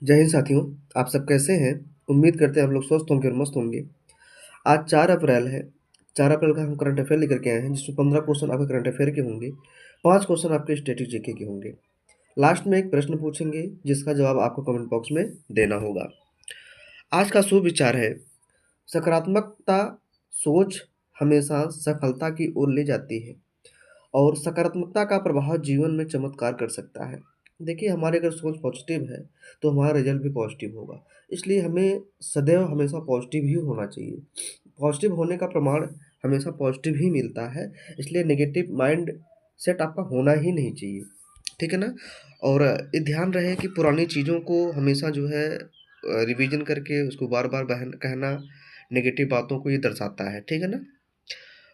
जय हिंद साथियों। आप सब कैसे हैं? उम्मीद करते हैं आप लोग स्वस्थ होंगे और मस्त होंगे। आज 4 अप्रैल है। 4 अप्रैल का हम करंट अफेयर लेकर के आए हैं, जिसमें 15 क्वेश्चन आपके करंट अफेयर के होंगे, 5 क्वेश्चन आपके स्टैटिक जीके के होंगे। लास्ट में एक प्रश्न पूछेंगे, जिसका जवाब आपको कमेंट बॉक्स में देना होगा। आज का शुभ विचार है, सकारात्मकता सोच हमेशा सफलता की ओर ले जाती है और सकारात्मकता का प्रभाव जीवन में चमत्कार कर सकता है। देखिए, हमारे अगर सोच पॉजिटिव है, तो हमारा रिजल्ट भी पॉजिटिव होगा। इसलिए हमें सदैव हमेशा पॉजिटिव ही होना चाहिए। पॉजिटिव होने का प्रमाण हमेशा पॉजिटिव ही मिलता है, इसलिए नेगेटिव माइंड सेट आपका होना ही नहीं चाहिए। ठीक है ना? और ये ध्यान रहे कि पुरानी चीज़ों को हमेशा जो है रिवीजन करके उसको बार-बार बहन कहना नेगेटिव बातों को ये दर्शाता है। ठीक है ना?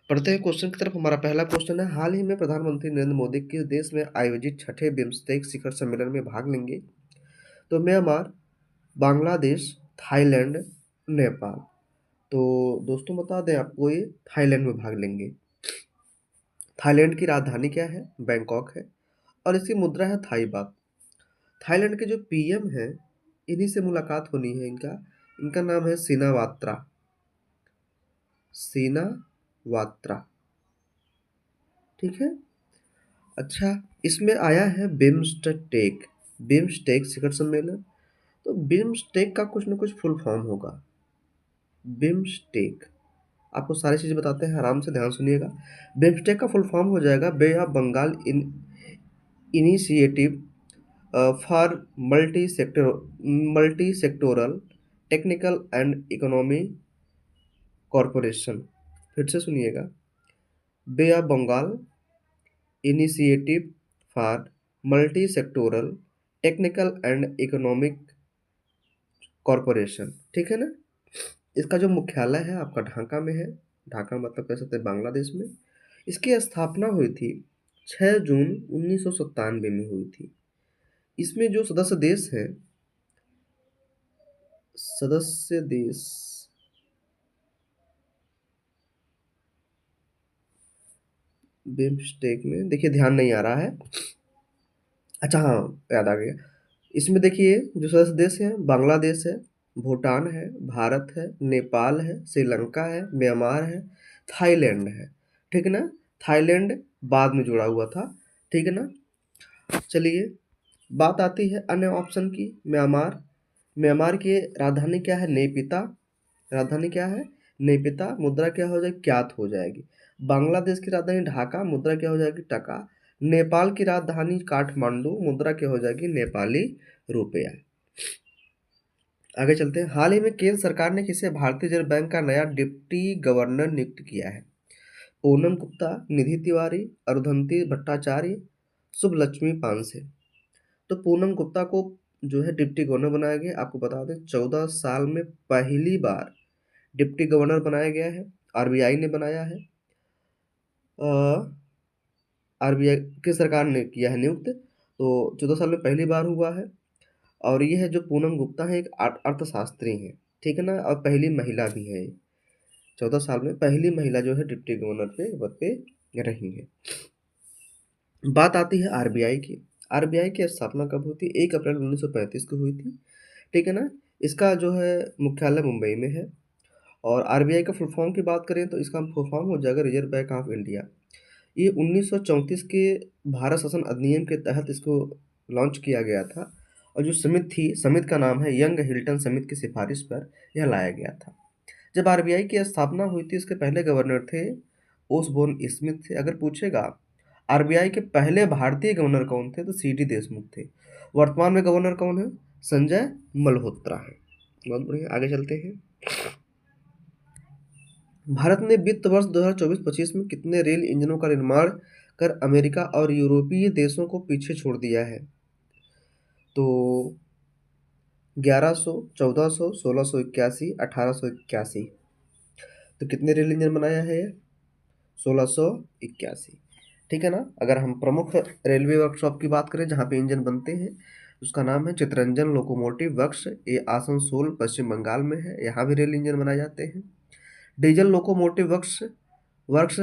पढ़ते हैं क्वेश्चन की तरफ। हमारा पहला क्वेश्चन है, हाल ही में प्रधानमंत्री नरेंद्र मोदी किस देश में आयोजित छठे बिम्स्टेक शिखर सम्मेलन में भाग लेंगे? तो म्यांमार, बांग्लादेश, थाईलैंड, नेपाल। तो दोस्तों बता दें आपको, ये थाईलैंड में भाग लेंगे। थाईलैंड की राजधानी क्या है? बैंकॉक है और इसकी मुद्रा है थाई बात। थाईलैंड के जो पीएम हैं, इन्हीं से मुलाकात होनी है इनका। इनका नाम है सिनावात्रा। सिनावात्रा। ठीक है। अच्छा, इसमें आया है बिम्स्टेक। बिम्स्टेक शिखर सम्मेलन। तो बिम्स्टेक का कुछ ना कुछ फुल फॉर्म होगा। बिम्स्टेक, आपको सारी चीज़ें बताते हैं, आराम से ध्यान सुनिएगा। बिम्स्टेक का फुल फॉर्म हो जाएगा bay of Bengal initiative for multi sectoral technical and economy corporation. फिर से सुनिएगा, bay of Bengal initiative for multi sectoral technical and economic corporation. ठीक है ना? इसका जो मुख्यालय है आपका ढाका में है। ढाका मतलब कह सकते हैं बांग्लादेश में। इसकी स्थापना हुई थी 6 जून 1997 में हुई थी। इसमें जो सदस्य देश हैं, सदस्य देश बिम्स्टेक में, देखिए ध्यान नहीं आ रहा है। अच्छा हाँ, याद आ गया। इसमें देखिए जो सदस्य देश हैं, बांग्लादेश है, भूटान है, भारत है, नेपाल है, श्रीलंका है, म्यांमार है, थाईलैंड है। ठीक है ना? थाईलैंड बाद में जुड़ा हुआ था। ठीक है ना? चलिए, बात आती है अन्य ऑप्शन की। म्यांमार। म्यांमार की राजधानी क्या है? नेपिता। राजधानी क्या है? नेपिता। मुद्रा क्या हो जाएगी? क्यात हो जाएगी। बांग्लादेश की राजधानी ढाका, मुद्रा क्या हो जाएगी? टका। नेपाल की राजधानी काठमांडू, मुद्रा क्या हो जाएगी? नेपाली रुपया। आगे चलते हैं। हाल ही में केंद्र सरकार ने किसे भारतीय रिजर्व बैंक का नया डिप्टी गवर्नर नियुक्त किया है? पूनम गुप्ता, निधि तिवारी, अरुंधति भट्टाचार्य, शुभलक्ष्मी पानसे। तो पूनम गुप्ता को जो है डिप्टी गवर्नर बनाया गया। आपको बता दें, 14 साल में पहली बार डिप्टी गवर्नर बनाया गया है। आरबीआई ने बनाया है। आरबीआई की सरकार ने किया है नियुक्त। तो 14 साल में पहली बार हुआ है। और ये है जो पूनम गुप्ता है, एक अर्थशास्त्री हैं। ठीक है ना? और पहली महिला भी है। 14 साल में पहली महिला जो है डिप्टी गवर्नर पे पद पे रही है। बात आती है आरबीआई की। आरबीआई की स्थापना कब हुई थी? 1 अप्रैल 1935 को हुई थी। ठीक है ना? इसका जो है मुख्यालय मुंबई में है। और आरबीआई का फुल फॉर्म की बात करें तो इसका फुल फॉर्म हो जाएगा रिजर्व बैंक ऑफ इंडिया। ये 1934 के भारत शासन अधिनियम के तहत इसको लॉन्च किया गया था। और जो समिति थी, समिति का नाम है यंग हिल्टन समिति की सिफारिश पर यह लाया गया था। जब आरबीआई की स्थापना हुई थी, इसके पहले गवर्नर थे ओसबोर्न स्मिथ थे। अगर पूछेगा आरबीआई के पहले भारतीय गवर्नर कौन थे, तो सीडी देशमुख थे। वर्तमान में गवर्नर कौन है? संजय मल्होत्रा है। बहुत बढ़िया, आगे चलते हैं। भारत ने वित्त वर्ष 2024-25 में कितने रेल इंजनों का निर्माण कर अमेरिका और यूरोपीय देशों को पीछे छोड़ दिया है? तो 1100, 1400, 1681, 1881। तो कितने रेल इंजन बनाया है ये? 1681। ठीक है ना? अगर हम प्रमुख रेलवे वर्कशॉप की बात करें जहाँ पे इंजन बनते हैं, उसका नाम है चितरंजन लोकोमोटिव वर्क्स। ये आसनसोल पश्चिम बंगाल में है। यहाँ भी रेल इंजन बनाए जाते हैं। Diesel locomotive works works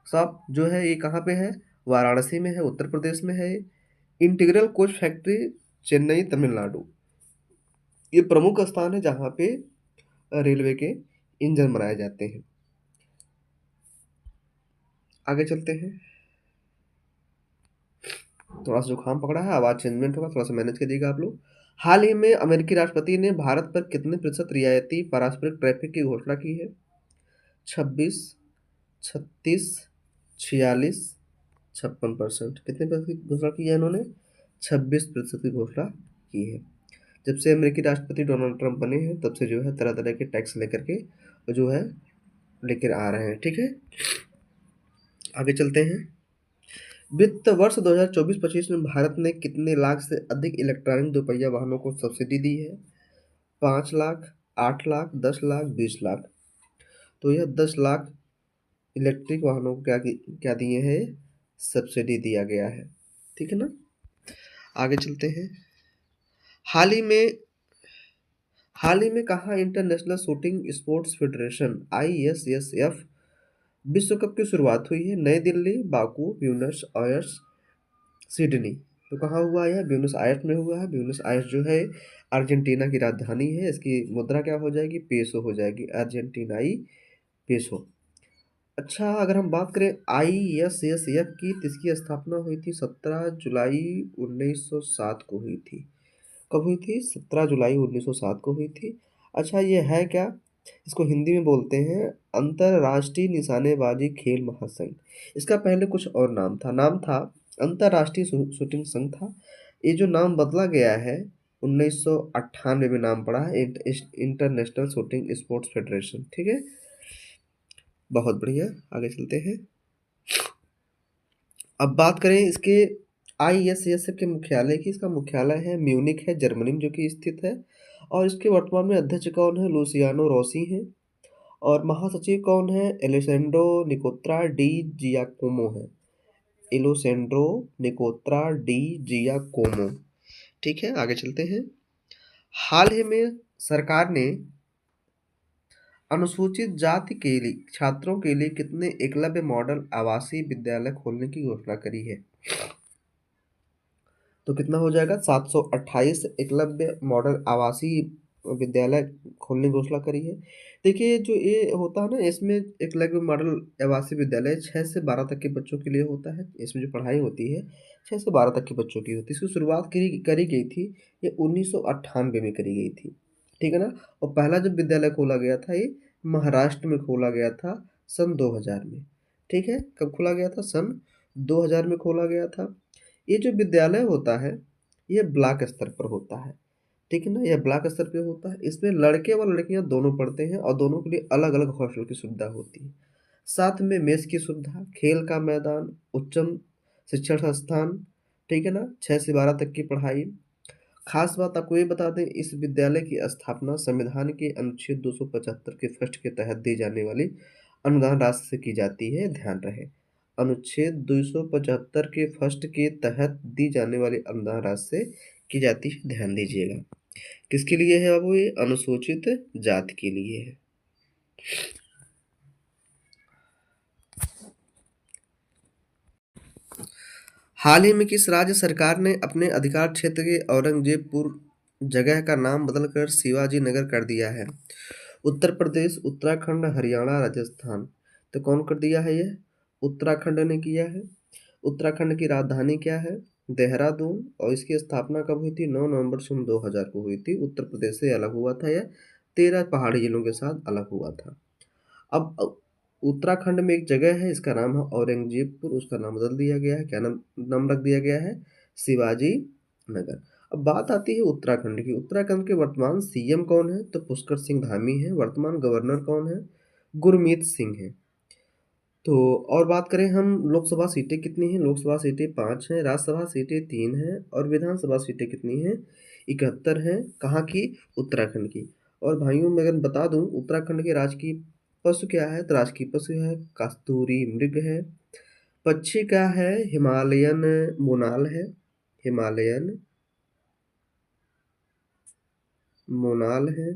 shop जो है ये कहाँ पे है? वाराणसी में है, उत्तर प्रदेश में है। Integral coach factory Chennai Tamil Nadu. ये प्रमुख स्थान है जहाँ पे रेलवे के इंजन बनाए जाते हैं। आगे चलते हैं। थोड़ा सा जुकाम पकड़ा है, आवाज़ चेंजमेंट होगा, थोड़ा सा मैनेज करिएगा आप लोग। हाल ही में अमेरिकी राष्ट्रपति ने भारत पर कितने प्रतिशत रियायती पारस्परिक ट्रैफिक की घोषणा की है? 26, 36, 46, 56%। कितने प्रतिशत की घोषणा की है इन्होंने? 26% की घोषणा की है। जब से अमेरिकी राष्ट्रपति डोनाल्ड ट्रंप बने हैं तब से जो है तरह तरह के टैक्स लेकर के जो है लेकर आ रहे हैं। ठीक है, आगे चलते हैं। वित्त वर्ष 2024-25 में भारत ने कितने लाख से अधिक इलेक्ट्रॉनिक दोपहिया वाहनों को सब्सिडी दी है? 5 लाख, 8 लाख, 10 लाख, 20 लाख। तो यह 10 लाख इलेक्ट्रिक वाहनों को क्या दिए हैं? सब्सिडी दिया गया है। ठीक है ना, आगे चलते हैं। हाल ही में हाल ही में कहाँ international shooting sports federation ISSF विश्व कप की शुरुआत हुई है? नई Delhi, Baku, Buenos Aires, Sydney. तो कहाँ हुआ है? ब्यूनस आयर्स में हुआ है। ब्यूनस आयर्स जो है अर्जेंटीना की राजधानी है। इसकी मुद्रा क्या हो जाएगी? पेसो हो जाएगी, अर्जेंटीनाई पेसो। अच्छा, अगर हम बात करें ISSF की, तो इसकी स्थापना हुई थी 17 जुलाई 1907 को हुई थी। कब हुई थी? 17 जुलाई 1907 को हुई थी। अच्छा, ये है क्या? इसको हिंदी में बोलते हैं अंतर्राष्ट्रीय निशानेबाजी खेल महासंघ। इसका पहले कुछ और नाम था अंतर्राष्ट्रीय शूटिंग संघ था। ये जो नाम बदला गया है 1998 में नाम पड़ा है इंटरनेशनल शूटिंग स्पोर्ट्स फेडरेशन। ठीक है, बहुत बढ़िया, आगे चलते हैं। अब बात करें इसके ISSF के मुख्यालय की। इसका मुख्यालय है म्यूनिक है, जर्मनी में जो कि स्थित है। और इसके वर्तमान में अध्यक्ष कौन है? लुसियानो रोसी हैं। और महासचिव कौन है? एलेसेंड्रो निकोत्रा डी जियाकोमो है। एलोसेंड्रो निकोत्रा डी जियाकोमो। ठीक है, आगे चलते हैं। हाल ही में सरकार ने अनुसूचित जाति के लिए छात्रों के लिए कितने एकलव्य मॉडल आवासीय विद्यालय खोलने की घोषणा करी है? तो कितना हो जाएगा? 728 एकलव्य मॉडल आवासीय विद्यालय खोलने की घोषणा करी है। देखिए, जो ये होता है ना, इसमें एकलव्य मॉडल आवासीय विद्यालय 6 से 12 तक के बच्चों के लिए होता है। इसमें जो पढ़ाई होती है 6 से 12 तक के बच्चों की होती है। इसकी शुरुआत करी गई थी, ये 1998 में करी गई थी। ठीक है ना। और पहला जब विद्यालय खोला गया था ये महाराष्ट्र में खोला गया था सन 2000 में। ठीक है, कब खोला गया था? सन 2000 में खोला गया था। ये जो विद्यालय होता है ये ब्लॉक स्तर पर होता है। ठीक है ना, यह ब्लॉक स्तर पे होता है। इसमें लड़के और लड़कियां दोनों पढ़ते हैं और दोनों के लिए अलग अलग हॉस्टल की सुविधा होती है। साथ में मेस की सुविधा, खेल का मैदान, उच्चम शिक्षण संस्थान। ठीक है ना, 6 से 12 तक की पढ़ाई। खास बात आपको ये बता दें, इस विद्यालय की स्थापना संविधान के अनुच्छेद 275 के फर्स्ट के तहत दी जाने वाली अनुदान राशि से की जाती है, ध्यान रहे। अनुच्छेद 275 के फर्स्ट के तहत दी जाने वाली अनुदान राशि से की जाती है, ध्यान दीजिएगा। किसके लिए है बाबू? ये अनुसूचित जाति के लिए है। हाल ही में किस राज्य सरकार ने अपने अधिकार क्षेत्र के औरंगजेबपुर जगह का नाम बदलकर शिवाजी नगर कर दिया है? उत्तर प्रदेश, उत्तराखंड, हरियाणा, राजस्थान। तो कौन कर दिया है ये? उत्तराखंड ने किया है। उत्तराखंड की राजधानी क्या है? देहरादून। और इसकी स्थापना कब हुई थी? 9 नवंबर सन 2000 को हुई थी। उत्तर प्रदेश से अलग हुआ था यह, 13 पहाड़ी जिलों के साथ अलग हुआ था। अब उत्तराखंड में एक जगह है, इसका नाम है औरंगजेबपुर, उसका नाम बदल दिया गया है। क्या नाम नाम रख दिया गया है? शिवाजी नगर। अब बात आती है उत्तराखंड की। उत्तराखंड के वर्तमान CM कौन है? तो पुष्कर सिंह धामी है। वर्तमान गवर्नर कौन है? गुरमीत सिंह है। तो और बात करें हम, लोकसभा सीटें कितनी हैं? लोकसभा सीटें 5 हैं, राज्यसभा सीटें 3 हैं और विधानसभा सीटें कितनी हैं? 71 हैं। कहाँ की? उत्तराखंड की। और भाइयों मैं अगर बता दूं, उत्तराखंड के राजकीय पशु क्या है? तो राजकीय पशु है कस्तूरी मृग है। पक्षी क्या है? हिमालयन मोनाल है। हिमालयन मोनाल है।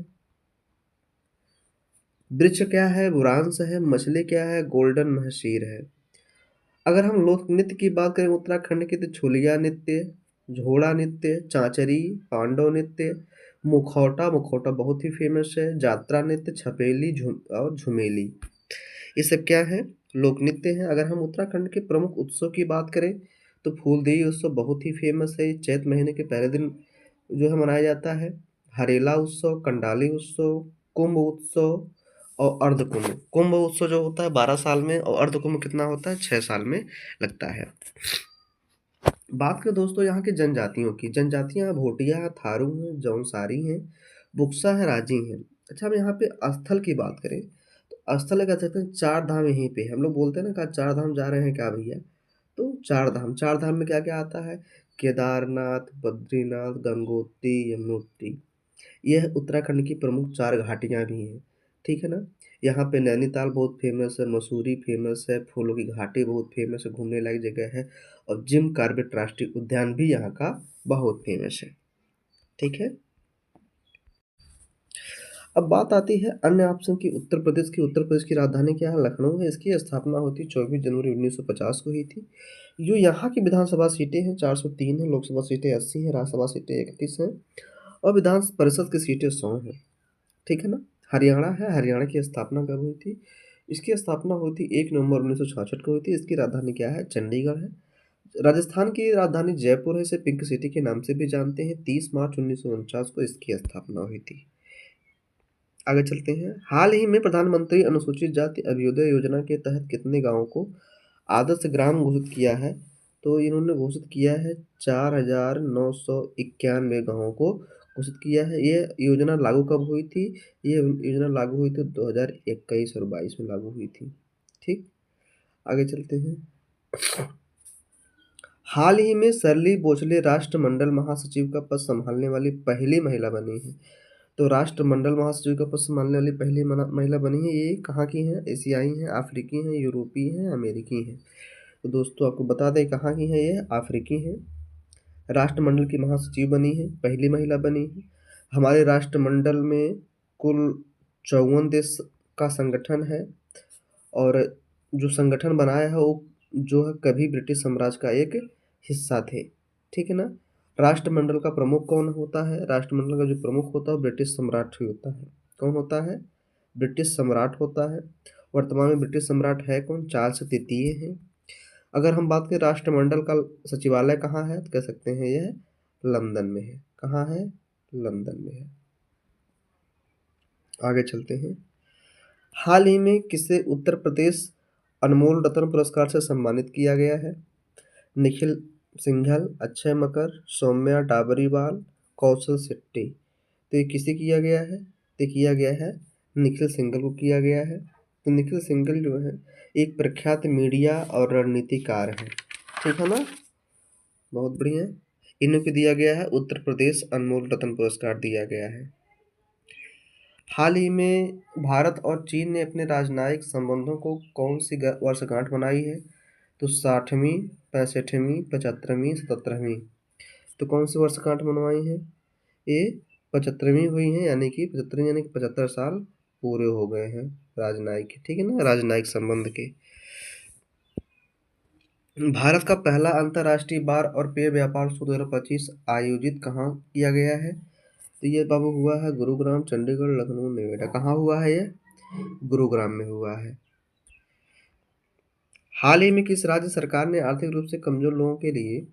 वृक्ष क्या है? बुरांश है। मछली क्या है? गोल्डन महसीर है। अगर हम लोक नृत्य की बात करें उत्तराखंड की, तो छोलिया नृत्य, झोड़ा नृत्य, चांचरी, पांडव नृत्य, मुखौटा, मुखौटा बहुत ही फेमस है, जात्रा नृत्य, छपेली और झुमेली। ये सब क्या है? लोक नृत्य हैं। अगर हम उत्तराखंड के प्रमुख उत्सव की बात करें तो फूलदेई उत्सव बहुत ही फेमस है। ये चैत महीने के पहले दिन जो है मनाया जाता है। हरेला उत्सव, कंडाली उत्सव, कुंभ उत्सव और अर्धकुंभ। कुंभ उत्सव जो होता है 12 साल में और अर्धकुंभ कितना होता है? 6 साल में लगता है। बात करें दोस्तों यहाँ की जनजातियों की। जनजातियाँ भोटिया हैं, थारू हैं, जौनसारी हैं, बुक्सा है, राजी हैं। अच्छा, हम यहाँ पे स्थल की बात करें तो स्थल कह सकते हैं 4 धाम यहीं पे है। हम लोग बोलते हैं ना, कहा 4 धाम जा रहे हैं क्या भैया? तो 4 धाम में क्या-क्या आता है? केदारनाथ, बद्रीनाथ, गंगोत्री, यमुनोत्री। यह उत्तराखंड की प्रमुख 4 घाटियाँ भी हैं, ठीक है ना? यहाँ पे नैनीताल बहुत फेमस है, मसूरी फेमस है, फूलों की घाटी बहुत फेमस है, घूमने लायक जगह है और जिम कॉर्बेट राष्ट्रीय उद्यान भी यहाँ का बहुत फेमस है, ठीक है? अब बात आती है अन्य ऑप्शन की। उत्तर प्रदेश की। उत्तर प्रदेश की राजधानी क्या है? लखनऊ है। इसकी स्थापना होती 24 जनवरी 1950 को हुई थी। जो यहाँ की विधानसभा सीटें हैं 403 हैं, लोकसभा सीटें 80 हैं, राज्यसभा सीटें 31 हैं और विधान परिषद की सीटें 100 हैं, ठीक है ना? हरियाणा है। हरियाणा की स्थापना कब हुई थी? इसकी स्थापना हुई थी 1 नवंबर 1966 को हुई थी। इसकी राजधानी क्या है? चंडीगढ़ है। राजस्थान की राजधानी जयपुर है। इसे पिंक सिटी के नाम से भी जानते हैं। 30 मार्च 1949 को इसकी स्थापना हुई थी। आगे चलते हैं। हाल ही में प्रधानमंत्री अनुसूचित जाति अभ्युदय योजना के तहत कितने गाँवों को आदर्श ग्राम घोषित किया है? तो इन्होंने घोषित किया है 4,991 गाँवों को घोषित किया है। ये योजना लागू कब हुई थी? ये योजना लागू हुई थी 2021 और 22 में लागू हुई थी। ठीक, आगे चलते हैं। हाल ही में शर्ली भोसले राष्ट्रमंडल महासचिव का पद संभालने वाली पहली महिला बनी है। तो राष्ट्रमंडल महासचिव का पद संभालने वाली पहली महिला बनी है। ये कहाँ की हैं? एशियाई हैं, अफ्रीकी हैं, यूरोपीय हैं, अमेरिकी हैं। तो दोस्तों आपको बता दें कहाँ की हैं, ये अफ्रीकी हैं। राष्ट्रमंडल की महासचिव बनी है, पहली महिला बनी है। हमारे राष्ट्रमंडल में कुल 54 देश का संगठन है और जो संगठन बनाया है वो जो है कभी ब्रिटिश साम्राज्य का एक हिस्सा थे, ठीक है ना? राष्ट्रमंडल का प्रमुख कौन होता है? राष्ट्रमंडल का जो प्रमुख होता है वो ब्रिटिश सम्राट ही होता है। कौन होता है? ब्रिटिश सम्राट होता है। वर्तमान में ब्रिटिश सम्राट है कौन? चार्ल्स तृतीय हैं। अगर हम बात करें राष्ट्रमंडल का सचिवालय कहाँ है तो कह सकते हैं यह लंदन में है। कहाँ है? लंदन में है। आगे चलते हैं। हाल ही में किसे उत्तर प्रदेश अनमोल रत्न पुरस्कार से सम्मानित किया गया है? निखिल सिंघल, अक्षय मकर, सौम्या डाबरीवाल, कौशल शेट्टी। तो ये किसे किया गया है? तो किया गया है निखिल सिंघल को किया गया है। तो निखिल सिंघल जो है एक प्रख्यात मीडिया और रणनीतिकार हैं, ठीक है ना? बहुत बढ़िया। इन्हें को दिया गया है उत्तर प्रदेश अनमोल रत्न पुरस्कार दिया गया है। हाल ही में भारत और चीन ने अपने राजनयिक संबंधों को कौन सी वर्षगांठ मनाई है? तो 60वीं, 65वीं, 75वीं, 77वीं। तो कौन सी वर्षगांठ मनवाई है? ये 75वीं हुई है, यानी कि 75 यानी कि 75 साल पूरे हो गए हैं राजनयिक, ठीक है ना? राजनयिक संबंध के। भारत का पहला अंतर्राष्ट्रीय बार और पेय व्यापार उत्सव 2025 आयोजित कहाँ किया गया है? तो ये बाबू हुआ है गुरुग्राम, चंडीगढ़, लखनऊ, नोएडा। कहाँ हुआ है ये? गुरुग्राम में हुआ है। हाल ही में किस राज्य सरकार ने आर्थिक रूप से कमजोर लोगों के लिए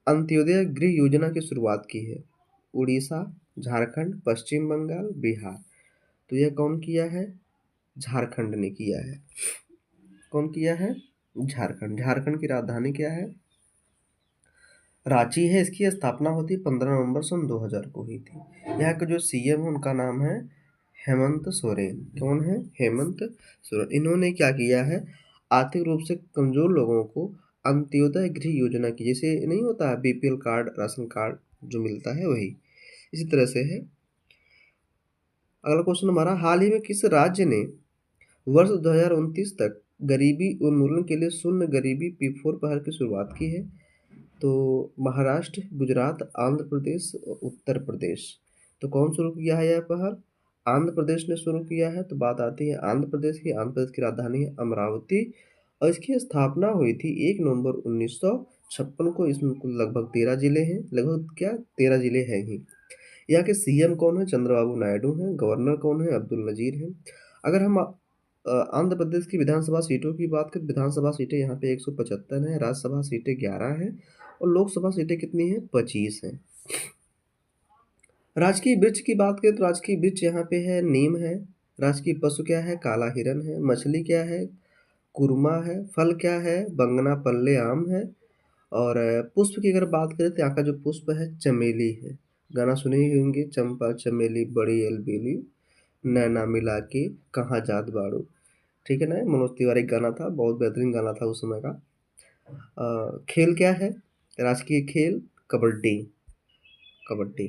अंत्योदय गृह योजना की शुरुआत की है? उड़ीसा, झारखंड, पश्चिम बंगाल, बिहार। तो यह कौन किया है? झारखंड ने किया है। कौन किया है? झारखंड। झारखंड की राजधानी क्या है? रांची है। इसकी स्थापना होती 15 नवंबर सन 2000 को हुई थी। यहाँ के जो सीएम है उनका नाम है हेमंत सोरेन। कौन है? हेमंत सोरेन। इन्होंने क्या किया है? आर्थिक रूप से कमजोर लोगों को अंत्योदय गृह योजना की, जैसे नहीं होता है बीपीएल कार्ड, राशन कार्ड जो मिलता है वही, इसी तरह से है। अगला क्वेश्चन हमारा, हाल ही में किस राज्य ने वर्ष 2029 तक गरीबी उन्मूलन के लिए शून्य गरीबी P4 पहल की शुरुआत की है? तो महाराष्ट्र, गुजरात, आंध्र प्रदेश और उत्तर प्रदेश। तो कौन शुरू किया है यह पहल? आंध्र प्रदेश ने शुरू किया है। तो बात आती है आंध्र प्रदेश की राजधानी है अमरावती और इसकी स्थापना हुई थी 1 नवंबर 56 को, इसमें कुल लगभग 13 ज़िले हैं, लगभग क्या 13 ज़िले हैं ही। यहाँ के सीएम कौन है? चंद्रबाबू नायडू हैं। गवर्नर कौन है? अब्दुल नज़ीर हैं। अगर हम आंध्र प्रदेश की विधानसभा सीटों की बात करें, विधानसभा सीटें यहाँ पे 175 हैं, राज्यसभा सीटें 11 हैं और लोकसभा सीटें कितनी हैं? 25 हैं। राजकीय वृक्ष की बात करें तो राजकीय वृक्ष यहाँ पे है नीम है। राजकीय पशु क्या है? काला हिरन है। मछली क्या है? कुरमा है। फल क्या है? बंगना पल्ले आम है। और पुष्प की अगर बात करें तो यहाँ का जो पुष्प है चमेली है। गाना सुने ही होंगे, चंपा चमेली बड़ी अलबेली, नैना मिला के कहाँ जात बाड़ू। ठीक है ना, मनोज तिवारी का गाना था, बहुत बेहतरीन गाना था उस समय का। खेल क्या है? राजकीय खेल कबड्डी। कबड्डी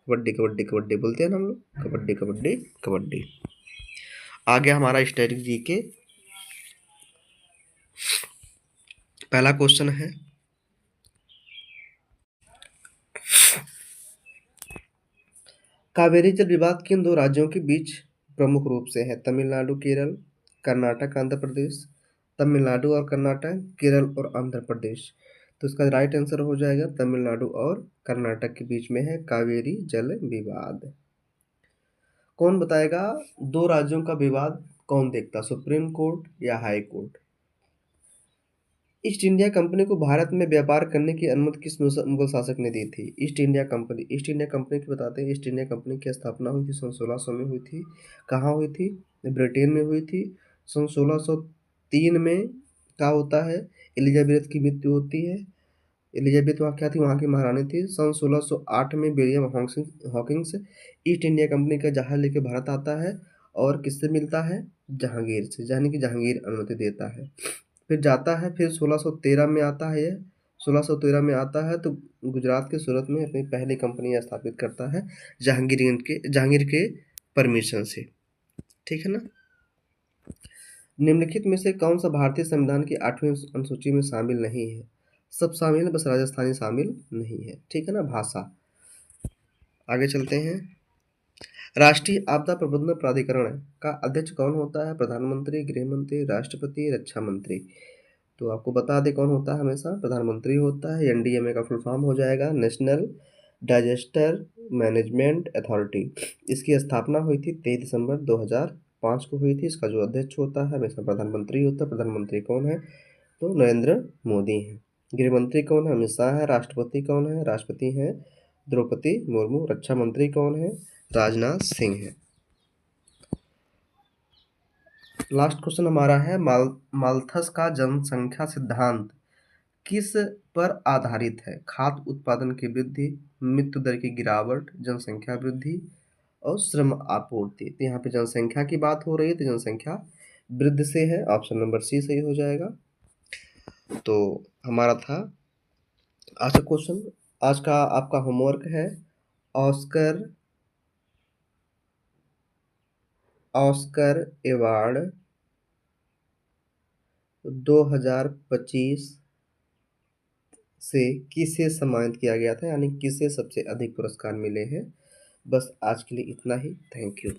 कबड्डी कबड्डी कबड्डी बोलते हैं ना हम लोग, कबड्डी कबड्डी कबड्डी। आ गया हमारा स्टैटिक जीके। पहला क्वेश्चन है, कावेरी जल विवाद किन दो राज्यों के बीच प्रमुख रूप से है? तमिलनाडु केरल, कर्नाटक आंध्र प्रदेश, तमिलनाडु और कर्नाटक, केरल और आंध्र प्रदेश। तो इसका राइट आंसर हो जाएगा तमिलनाडु और कर्नाटक के बीच में है कावेरी जल विवाद। कौन बताएगा दो राज्यों का विवाद कौन देखता? सुप्रीम कोर्ट या high court? East India company को भारत में व्यापार करने की अनुमति किस मुगल शासक ने दी थी? East India company, east India company की बताते हैं। ईस्ट इंडिया कंपनी की स्थापना हुई थी सन 1600 में हुई थी। कहाँ हुई थी? ब्रिटेन में हुई थी। सन 1603 में क्या होता है? एलिजाबेथ की मृत्यु होती है। एलिजाबेथ वहाँ क्या थी? वहाँ की महारानी थी। सन 1608 में William Hawkins east India company का जहाज लेके भारत आता है और किससे मिलता है? जहांगीर से, यानी कि जहांगीर अनुमति देता है। फिर जाता है, फिर 1613 में आता है ये। 1613 में आता है तो गुजरात के सूरत में अपनी पहली कंपनी स्थापित करता है जहांगीर के परमिशन से। ठीक है ना। निम्नलिखित में से कौन सा भारतीय संविधान की 8वीं अनुसूची में शामिल नहीं है? सब शामिल है, बस राजस्थानी शामिल नहीं है। ठीक है ना। भाषा। आगे चलते हैं। राष्ट्रीय आपदा प्रबंधन प्राधिकरण का अध्यक्ष कौन होता है? प्रधानमंत्री, गृह मंत्री, राष्ट्रपति, रक्षा मंत्री। तो आपको बता दें कौन होता है? हमेशा प्रधानमंत्री होता है। एनडीएमए का फुल फॉर्म हो जाएगा नेशनल डिजास्टर मैनेजमेंट अथॉरिटी। इसकी स्थापना हुई थी 23 दिसंबर 2005 को हुई थी। इसका जो अध्यक्ष होता है हमेशा प्रधानमंत्री होता है। प्रधानमंत्री कौन है? तो नरेंद्र मोदी हैं। गृह मंत्री कौन है? अमित शाह है। राष्ट्रपति कौन है? राष्ट्रपति हैं द्रौपदी मुर्मू। रक्षा मंत्री कौन है? राजनाथ सिंह है। लास्ट क्वेश्चन हमारा है, माल्थस का जनसंख्या सिद्धांत किस पर आधारित है? खाद्य उत्पादन की वृद्धि, मृत्यु दर की गिरावट, जनसंख्या वृद्धि और श्रम आपूर्ति। तो यहाँ पे जनसंख्या की बात हो रही है तो जनसंख्या वृद्धि से है। ऑप्शन नंबर सी सही हो जाएगा। तो हमारा था आज का क्वेश्चन। आज का आपका होमवर्क है ऑस्कर अवार्ड 2025 से किसे सम्मानित किया गया था, यानी किसे सबसे अधिक पुरस्कार मिले हैं। बस आज के लिए इतना ही। Thank you.